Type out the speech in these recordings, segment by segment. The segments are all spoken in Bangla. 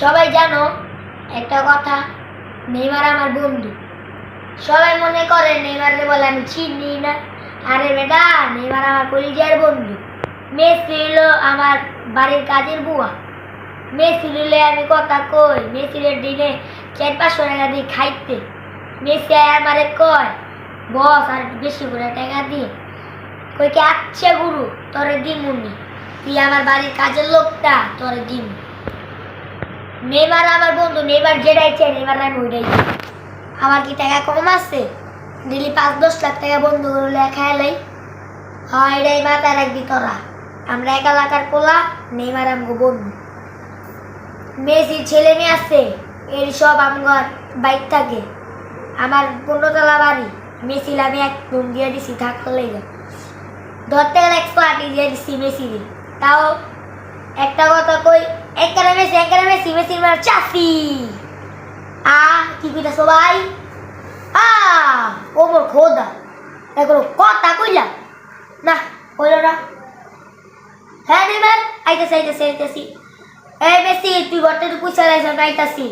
সবাই জানো একটা কথা, নেইমার আমার বন্ধু। সবাই মনে করে নেইমারকে বলে আমি চিনি না। আরে বেটা, নেইমার আমার কলিজার বন্ধু। মেসি হলো আমার বাড়ির কাজের বুয়া। মেসি হলে আমি কথা কই, মেসির দিনে 400-500 টাকা দিয়ে খাইতে। মেসি আমারে কয় বস আর একটু বেশি করে টাকা দিয়ে কই কি আচ্ছা গুরু তোরে দিমুনি, তুই আমার বাড়ির কাজের লোকটা, তোরে দিমু। নেইমার আমার বন্ধু, নেইমার যেটাই চাই নেইমার আমি ওইটাই চাই। আমার কি টাকা কম আছে? ডেলি 5-10 লাখ টাকা বন্ধু করলে খেয়ালাই হয়, এটাই মাথায় রাখবি তোরা। আমরা 1 লাখের পোলা, নেইমার আমগো বন্ধু। মেসির ছেলে মেয়ে আছে, এর সব আমগর বাইক থাকে। আমার 15 তলা বাড়ি, মেসির আমি এক রুম দিয়ে দিছি থাকার লেগে। ধরতে গেলে 100 আটি দিয়ে দিছি মেসির। তাও একটা কথা কই, একখানে মেসি মেসির মার চাষি। কি কইতা সবাই? ও মোর খোদা, এগুলো কথা কইলা না, কইল না। হ্যাঁ নেইমার আইতাছি। এই মেসি তুই ঘরটা একটু পুষা লাইছ, আইতাছি।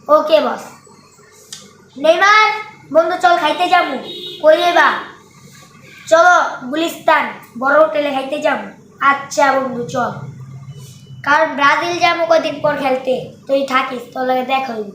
ওকে বস। নেইমার বন্ধু চল খাইতে যাবো। কই যাবা? চলো গুলিস্তান বড় হোটেলে খাইতে যাবো। আচ্ছা বন্ধু চল, কারণ ব্রাজিল যাবো কদিন পর খেলতে, তুই থাকিস, তোর লগে দেখা হইব।